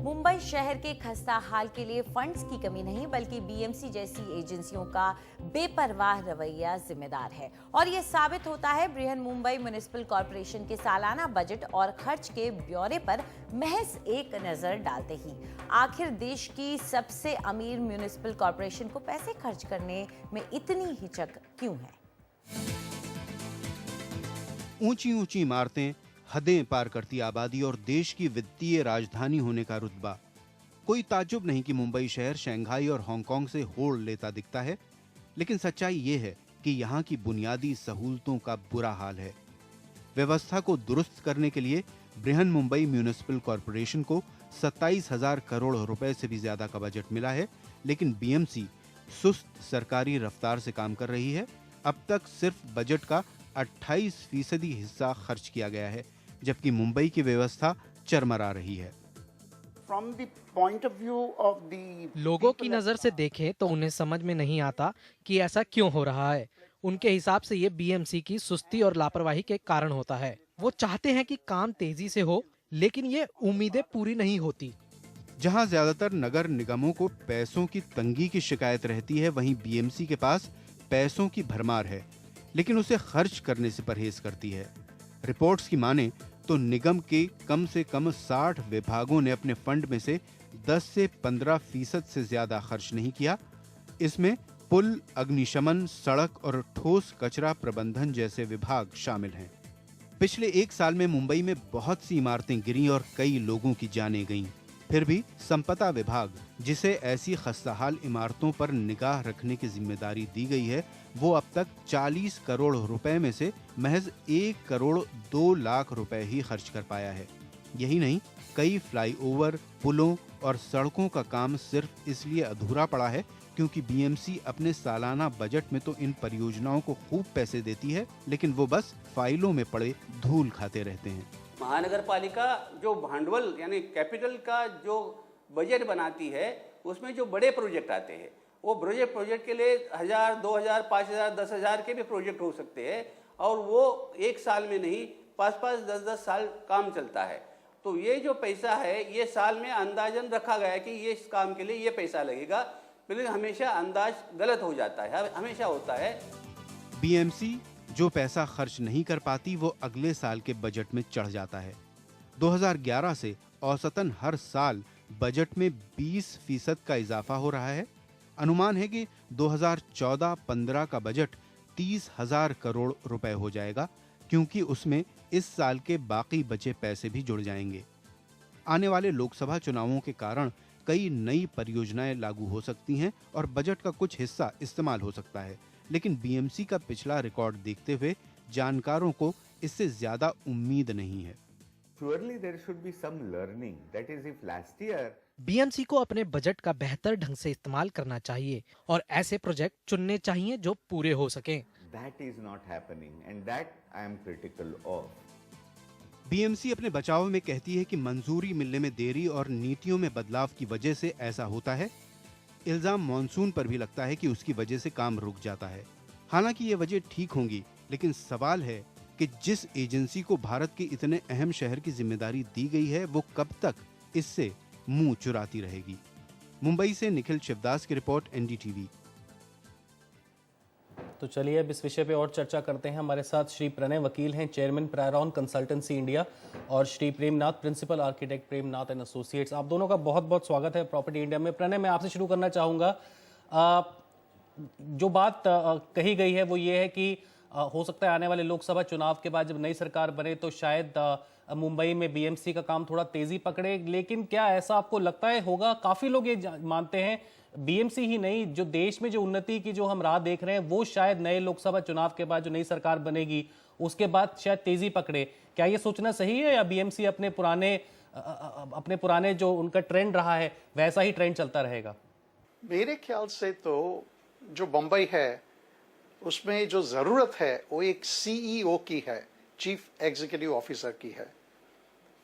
मुंबई शहर के खस्ता हाल के लिए फंड्स की कमी नहीं बल्कि बीएमसी जैसी एजेंसियों का बेपरवाह रवैया जिम्मेदार है। और ये साबित होता है बृहन मुंबई म्युनिसिपल कॉर्पोरेशन के सालाना बजट और खर्च के ब्यौरे पर महज एक नजर डालते ही। आखिर देश की सबसे अमीर म्युनिसिपल कॉर्पोरेशन को पैसे खर्च करने में इतनी हिचक क्यों है? ऊंची ऊंची इमारतें, हदें पार करती आबादी और देश की वित्तीय राजधानी होने का रुतबा। कोई ताज्जुब नहीं कि मुंबई शहर शंघाई और हांगकांग से होड़ लेता दिखता है, लेकिन सच्चाई ये है कि यहाँ की बुनियादी सहूलतों का बुरा हाल है। व्यवस्था को दुरुस्त करने के लिए बृहन मुंबई म्युनिसिपल कॉर्पोरेशन को 27,000 करोड़ रुपए से भी ज्यादा का बजट मिला है, लेकिन बीएमसी सुस्त सरकारी रफ्तार से काम कर रही है। अब तक सिर्फ बजट का 28% हिस्सा खर्च किया गया है, जबकि मुंबई की व्यवस्था चरमरा रही है। लोगों की नजर से देखें तो उन्हें समझ में नहीं आता कि ऐसा क्यों हो रहा है। उनके हिसाब से ये बीएमसी की सुस्ती और लापरवाही के कारण होता है। वो चाहते हैं कि काम तेजी से हो, लेकिन ये उम्मीदें पूरी नहीं होती। जहां ज्यादातर नगर निगमों को पैसों की तंगी की शिकायत रहती है, वहीं बीएमसी के पास पैसों की भरमार है, लेकिन उसे खर्च करने से परहेज करती है। रिपोर्ट्स की माने तो निगम के कम से कम 60 विभागों ने अपने फंड में से 10 से 15% से ज्यादा खर्च नहीं किया। इसमें पुल, अग्निशमन, सड़क और ठोस कचरा प्रबंधन जैसे विभाग शामिल हैं। पिछले एक साल में मुंबई में बहुत सी इमारतें गिरी और कई लोगों की जानें गईं। फिर भी संपदा विभाग, जिसे ऐसी खस्ताहाल इमारतों पर निगाह रखने की जिम्मेदारी दी गई है, वो अब तक 40 करोड़ रुपए में से महज 1 करोड़ 2 लाख रुपए ही खर्च कर पाया है। यही नहीं, कई फ्लाईओवर, पुलों और सड़कों का काम सिर्फ इसलिए अधूरा पड़ा है क्योंकि बीएमसी अपने सालाना बजट में तो इन परियोजनाओं को खूब पैसे देती है, लेकिन वो बस फाइलों में पड़े धूल खाते रहते हैं। महानगर पालिका जो भांडवल यानी कैपिटल का जो बजट बनाती है, उसमें जो बड़े प्रोजेक्ट आते हैं, वो प्रोजेक्ट के लिए 1000, 2000, 5000, 10,000 के भी प्रोजेक्ट हो सकते हैं, और वो एक साल में नहीं 5-5, 10-10 साल काम चलता है। तो ये जो पैसा है, ये साल में अंदाजन रखा गया है कि ये इस काम के लिए ये पैसा लगेगा, लेकिन हमेशा अंदाज गलत हो जाता है, हमेशा होता है। बीएमसी जो पैसा खर्च नहीं कर पाती, वो अगले साल के बजट में चढ़ जाता है। 2011 से औसतन हर साल बजट में 20% का इजाफा हो रहा है। अनुमान है कि 2014-15 का बजट 30,000 करोड़ रुपए हो जाएगा, क्योंकि उसमें इस साल के बाकी बचे पैसे भी जुड़ जाएंगे। आने वाले लोकसभा चुनावों के कारण कई नई परियोजनाएं लागू हो सकती हैं और बजट का कुछ हिस्सा इस्तेमाल हो सकता है, लेकिन बीएमसी का पिछला रिकॉर्ड देखते हुए जानकारों को इससे ज्यादा उम्मीद नहीं है। बीएमसी को अपने बजट का बेहतर ढंग से इस्तेमाल करना चाहिए और ऐसे प्रोजेक्ट चुनने चाहिए जो पूरे हो सकें। बीएमसी अपने बचाव में कहती है कि मंजूरी मिलने में देरी और नीतियों में बदलाव की वजह से ऐसा होता है। इल्जाम मॉनसून पर भी लगता है कि उसकी वजह से काम रुक जाता है। हालांकि ये वजह ठीक होंगी, लेकिन सवाल है कि जिस एजेंसी को भारत के इतने अहम शहर की जिम्मेदारी दी गई है, वो कब तक इससे मुंह चुराती रहेगी। मुंबई से निखिल शिवदास की रिपोर्ट, एनडीटीवी। तो चलिए अब इस विषय पे और चर्चा करते हैं। हमारे साथ श्री प्रणय वकील हैं, चेयरमैन प्रायरॉन कंसल्टेंसी इंडिया, और Shri Premnath, principal architect, Premnath and associates. आप दोनों का बहुत बहुत स्वागत है प्रॉपर्टी इंडिया में। प्रणय, मैं आपसे शुरू करना चाहूँगा। जो बात कही गई है वो ये है कि हो सकता है आने वाले लोकसभा चुनाव के बाद जब नई सरकार बने तो शायद मुंबई में बीएमसी का काम थोड़ा तेजी पकड़े, लेकिन क्या ऐसा आपको लगता है होगा? काफ़ी लोग ये मानते हैं बीएमसी ही नहीं, जो देश में जो उन्नति की जो हम राह देख रहे हैं वो शायद नए लोकसभा चुनाव के बाद जो नई सरकार बनेगी उसके बाद शायद तेजी पकड़े। क्या ये सोचना सही है, या बीएमसी अपने पुराने जो उनका ट्रेंड रहा है वैसा ही ट्रेंड चलता रहेगा? मेरे ख्याल से तो जो बम्बई है उसमें जो ज़रूरत है वो एक सीईओ की है, चीफ एग्जीक्यूटिव ऑफिसर की है,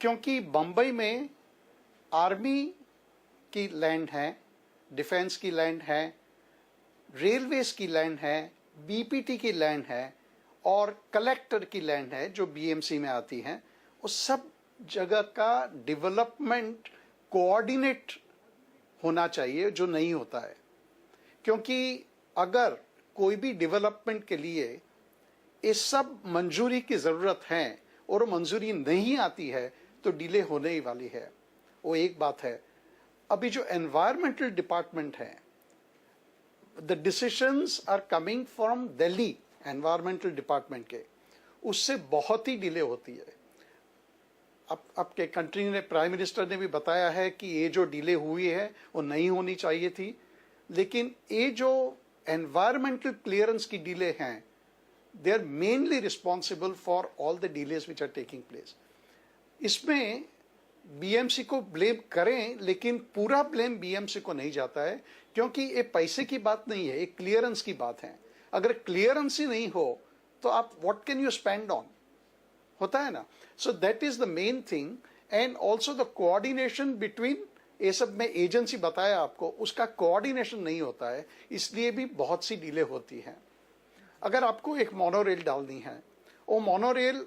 क्योंकि बम्बई में आर्मी की लैंड है, डिफेंस की लैंड है, रेलवेज की लैंड है, बीपीटी की लैंड है और कलेक्टर की लैंड है जो बीएमसी में आती हैं। उस सब जगह का डेवलपमेंट कोऑर्डिनेट होना चाहिए, जो नहीं होता है। क्योंकि अगर कोई भी डेवलपमेंट के लिए ये सब मंजूरी की जरूरत है और मंजूरी नहीं आती है तो डिले होने ही वाली है। वो एक बात है। अभी जो एनवायरमेंटल डिपार्टमेंट है, the decisions are coming from Delhi environmental department के, उससे बहुत ही डिले होती है। आपके कंट्री ने, प्राइम मिनिस्टर ने भी बताया है कि ये जो डिले हुई है वो नहीं होनी चाहिए थी, लेकिन ये जो एनवायरमेंटल क्लियरेंस की डिले हैं, they are mainly responsible for all the delays which are taking place. इसमें बीएमसी को ब्लेम करें, लेकिन पूरा ब्लेम बीएमसी को नहीं जाता है, क्योंकि ये पैसे की बात नहीं है, ये क्लियरेंस की बात है। अगर क्लियरेंस ही नहीं हो तो आप what can you spend on, होता है ना। So that is the main thing. And also the coordination between, ये सब में एजेंसी बताया आपको, उसका कोऑर्डिनेशन नहीं होता है, इसलिए भी बहुत सी डिले होती है। अगर आपको एक मोनोरेल डालनी है, वो मोनोरेल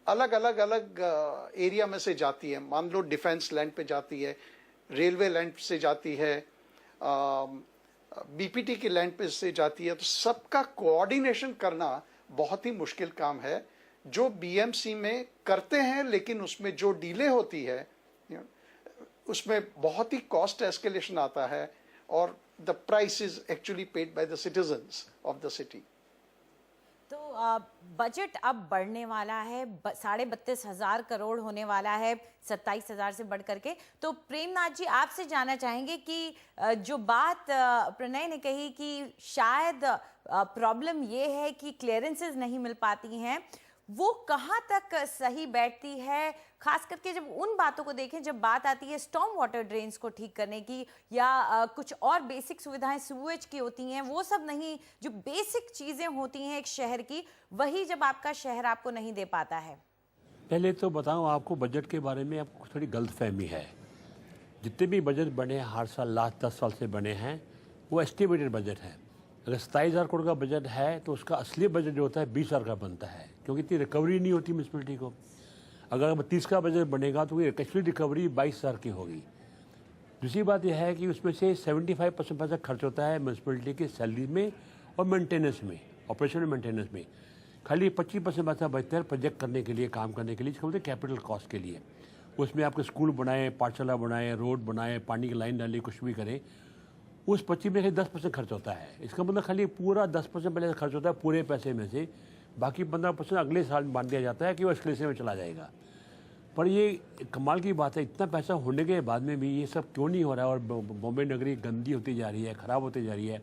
अलग अलग एरिया में से जाती है। मान लो डिफेंस लैंड पे जाती है, रेलवे लैंड से जाती है, बीपीटी की लैंड पे से जाती है, तो सबका कोऑर्डिनेशन करना बहुत ही मुश्किल काम है, जो बीएमसी में करते हैं, लेकिन उसमें जो डिले होती है उसमें बहुत ही कॉस्ट एस्केलेशन आता है, और the price is actually paid by the citizens of the city. तो बजट अब बढ़ने वाला है, 32,500 करोड़ होने वाला है, 27,000 से बढ़ करके। तो प्रेमनाथ जी, आपसे जानना चाहेंगे कि जो बात प्रणय ने कही कि शायद प्रॉब्लम ये है कि क्लियरेंसेस नहीं मिल पाती हैं, वो कहाँ तक सही बैठती है, खास करके जब उन बातों को देखें, जब बात आती है स्टॉर्म वाटर ड्रेन्स को ठीक करने की, या कुछ और बेसिक सुविधाएं सीवेज की होती हैं, वो सब नहीं, जो बेसिक चीज़ें होती हैं एक शहर की, वही जब आपका शहर आपको नहीं दे पाता है। पहले तो बताऊं आपको, बजट के बारे में आपको थोड़ी गलतफहमी है। जितने भी बजट बने हैं हर साल, लास्ट 10 साल से बने हैं, वो एस्टिमेटेड बजट है। अगर 27,000 करोड़ का बजट है तो उसका असली बजट जो होता है 20,000 का बनता है, क्योंकि इतनी रिकवरी नहीं होती म्यूनसिपलिटी को। अगर 30 का बजट बनेगा तो एक्चुअली रिकवरी 22,000 की होगी। दूसरी बात यह है कि उसमें से 75% पैसा खर्च होता है म्यूनसिपलिटी की सैलरी में और मेंटेनेंस में, ऑपरेशन और मेंटेनेंस में। खाली 25% पैसा बचता है प्रोजेक्ट करने के लिए, काम करने के लिए, जिसको बोलते हैं कैपिटल कॉस्ट के लिए। उसमें आपके स्कूल बनाए, पाठशाला बनाए, रोड बनाए, पानी की लाइन डाली, कुछ भी करें, उस 25 में से 10% खर्च होता है। इसका मतलब खाली पूरा 10% पहले खर्च होता है पूरे पैसे में से, बाकी 15% अगले साल में बांध दिया जाता है कि वो एस्केलेशन में चला जाएगा। पर ये कमाल की बात है, इतना पैसा होने के बाद में भी ये सब क्यों नहीं हो रहा है, और बॉम्बे नगरी गंदी होती जा रही है, ख़राब होती जा रही है।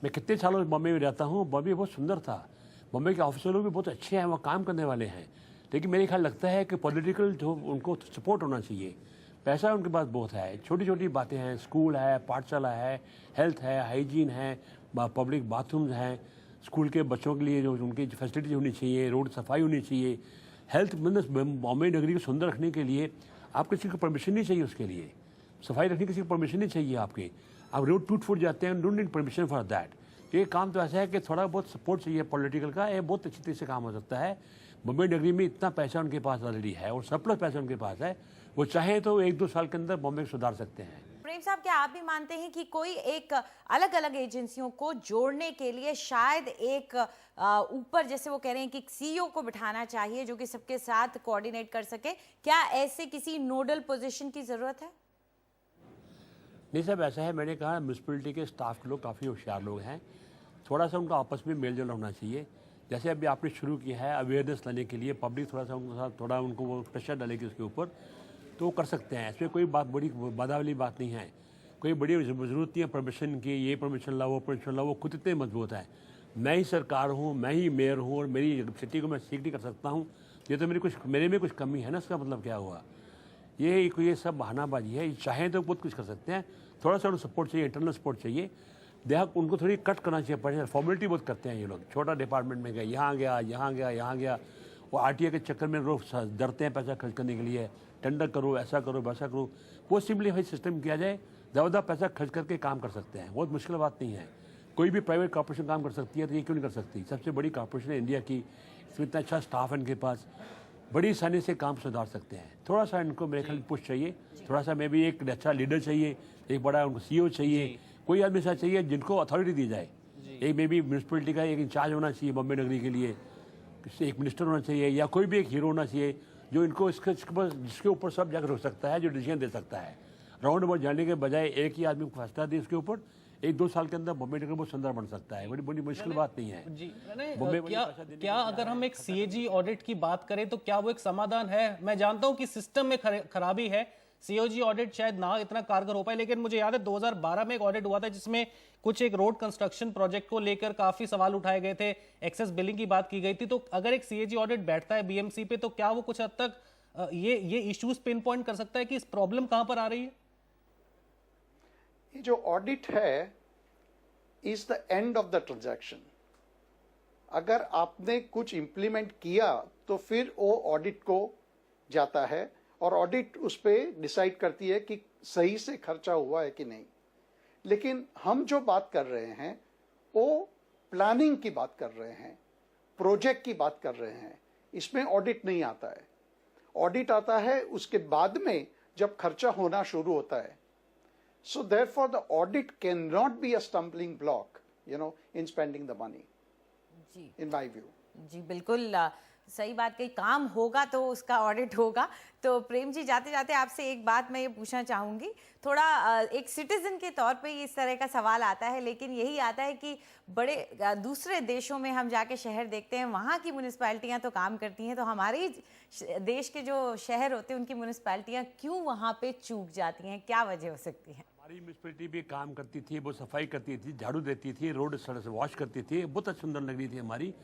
मैं कितने सालों से बॉम्बे में रहता हूँ, बॉम्बे बहुत सुंदर था, बॉम्बे के ऑफिसर लोग भी बहुत अच्छे हैं, वहाँ काम करने वाले हैं, लेकिन मेरे ख्याल लगता है कि पॉलिटिकल जो उनको सपोर्ट होना चाहिए। पैसा उनके पास बहुत है, छोटी छोटी बातें हैं, स्कूल है, पाठशाला है, हेल्थ है, हाइजीन है, पब्लिक बाथरूम्स हैं, स्कूल के बच्चों के लिए जो उनकी फैसिलिटीज होनी चाहिए, रोड सफाई होनी चाहिए, हेल्थ मतलब बॉम्बे नगरी को सुंदर रखने के लिए आप किसी को परमिशन नहीं चाहिए, उसके लिए सफाई रखने की किसी को परमिशन नहीं चाहिए आपके। आप रोड टूट फूट जाते हैं, don't need permission for that. ये काम तो ऐसा है कि थोड़ा बहुत सपोर्ट चाहिए पॉलिटिकल का, ये बहुत अच्छी तरह से काम हो सकता है। बॉम्बे नगरी में इतना पैसा उनके पास ऑलरेडी है और सरप्लस पैसा उनके पास है, वो चाहे तो 1-2 साल के अंदर बॉम्बे को सुधार सकते हैं। प्रेम साहब, क्या आप भी मानते हैं कि कोई एक अलग अलग एजेंसियों को जोड़ने के लिए शायद एक ऊपर, जैसे वो कह रहे हैं कि सीईओ को बिठाना चाहिए जो कि सबके साथ कोऑर्डिनेट कर सके, क्या ऐसे किसी नोडल पोजीशन की जरूरत है? नहीं साहब, ऐसा है, मैंने कहा म्यूनसिपलिटी के स्टाफ के लोग काफ़ी होशियार लोग हैं, थोड़ा सा उनका आपस में मेल जोल होना चाहिए। जैसे अभी आपने शुरू किया है अवेयरनेस लाने के लिए, पब्लिक थोड़ा सा उनके साथ थोड़ा उनको वो प्रेशर डालेगी उसके ऊपर, तो वो कर सकते हैं। इसमें कोई बात बड़ी बाधा वाली बात नहीं है, कोई बड़ी ज़रूरत नहीं है परमिशन की, ये परमिशन लाओ, वो परमिशन लाओ, वो खुद इतने मजबूत है। मैं ही सरकार हूँ, मैं ही मेयर हूँ और मेरी सिटी को मैं सीख नहीं कर सकता हूँ, ये तो मेरे में कुछ कमी है ना, इसका मतलब क्या हुआ? ये सब बहानाबाजी है। चाहें तो बहुत कुछ कर सकते हैं, थोड़ा सा उनको सपोर्ट चाहिए, इंटरनल सपोर्ट चाहिए। उनको थोड़ी कट करना चाहिए, पड़े फॉर्मेलिटी बहुत करते हैं ये लोग। छोटा डिपार्टमेंट में गए, यहाँ गया, यहाँ गया, यहाँ गया, वो आरटीए के चक्कर में रोज डरते हैं पैसा खर्च करने के लिए, टेंडर करो, ऐसा करो, वैसा करो। वो सिंपलीफाई सिस्टम किया जाए, ज़्यादा पैसा खर्च करके काम कर सकते हैं, बहुत मुश्किल बात नहीं है। कोई भी प्राइवेट कॉर्पोरेशन काम कर सकती है, तो ये क्यों नहीं कर सकती? सबसे बड़ी कॉर्पोरेशन है इंडिया की, इसमें इतना अच्छा स्टाफ है इनके पास, बड़ी आसानी से काम सुधार सकते हैं। थोड़ा सा इनको मेरे ख्याल पुश चाहिए, थोड़ा सा मे भी एक अच्छा लीडर चाहिए, एक बड़ा उनको CEO चाहिए, कोई आदमी ऐसा चाहिए जिनको अथॉरिटी दी जाए। एक मे भी म्यूनसिपलिटी का एक इंचार्ज होना चाहिए बॉम्बे नगरी के लिए, एक मिनिस्टर होना चाहिए या कोई भी एक हीरो होना चाहिए जो इनको जिसके ऊपर सब जाकर रुक सकता है, जो डिसीजन दे सकता है। राउंड अबाउट जाने के बजाय एक ही आदमी को फैसला दे उसके ऊपर, 1-2 साल के अंदर बॉम्बे नगर बहुत सुंदर बन सकता है। बड़ी मुश्किल बात नहीं है जी। क्या अगर हम एक CAG ऑडिट की बात करें तो क्या वो एक समाधान है? मैं जानता हूं कि सिस्टम में खराबी है, CAG ऑडिट शायद ना इतना कारगर हो पाए, लेकिन मुझे याद है 2012 में एक ऑडिट हुआ था जिसमें कुछ एक रोड कंस्ट्रक्शन प्रोजेक्ट को लेकर काफी सवाल उठाए गए थे, एक्सेस बिलिंग की बात की गई थी। तो अगर एक CAG ऑडिट बैठता है BMC पे तो क्या वो कुछ हद तक ये इश्यूज पिन पॉइंट कर सकता है कि इस प्रॉब्लम कहां पर आ रही है? ये जो ऑडिट है is the end of the transaction. अगर आपने कुछ इंप्लीमेंट किया तो फिर वो ऑडिट को जाता है और ऑडिट उस पर डिसाइड करती है कि सही से खर्चा हुआ है कि नहीं। लेकिन हम जो बात कर रहे हैं वो प्लानिंग की बात कर रहे हैं, प्रोजेक्ट की बात कर रहे हैं। इसमें ऑडिट नहीं आता है। ऑडिट आता है उसके बाद में जब खर्चा होना शुरू होता है। So therefore the audit cannot be a stumbling block, in spending the money. Ji, in my view. जी बिल्कुल सही बात कही। काम होगा तो उसका ऑडिट होगा। तो प्रेम जी, जाते जाते आपसे एक बात मैं ये पूछना चाहूँगी, थोड़ा एक सिटीजन के तौर पे इस तरह का सवाल आता है, लेकिन यही आता है कि बड़े दूसरे देशों में हम जाके शहर देखते हैं, वहाँ की म्यूनिसपैलिटियाँ तो काम करती हैं, तो हमारे ही देश के जो शहर होते हैं उनकी म्यूनिसपैलिटियाँ क्यों वहाँ पे चूक जाती हैं? क्या वजह हो सकती है? हमारी म्यूनसिपैलिटी भी काम करती थी, वो सफाई करती थी, झाड़ू देती थी, रोड सड़क से वॉश करती थी, बहुत सुंदर लग रही थी हमारी।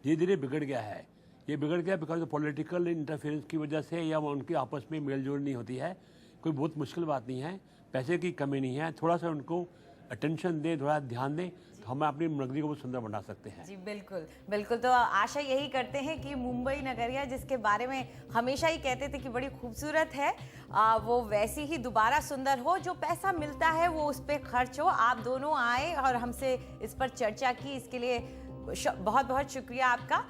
धीरे धीरे बिगड़ गया है। ये बिगड़ गया बिकॉज पॉलिटिकल इंटरफेरेंस की वजह से, या उनकी आपस में मेलजोल नहीं होती है। कोई बहुत मुश्किल बात नहीं है, पैसे की कमी नहीं है, थोड़ा सा उनको अटेंशन दें, थोड़ा ध्यान दें, तो हम अपनी नगरी को बहुत सुंदर बना सकते हैं। जी बिल्कुल बिल्कुल। तो आशा यही करते हैं कि मुंबई नगरिया, जिसके बारे में हमेशा ही कहते थे कि बड़ी खूबसूरत है, वो वैसी ही दोबारा सुंदर हो। जो पैसा मिलता है वो उस पर खर्च हो। आप दोनों आए और हमसे इस पर चर्चा की, इसके लिए बहुत बहुत शुक्रिया आपका।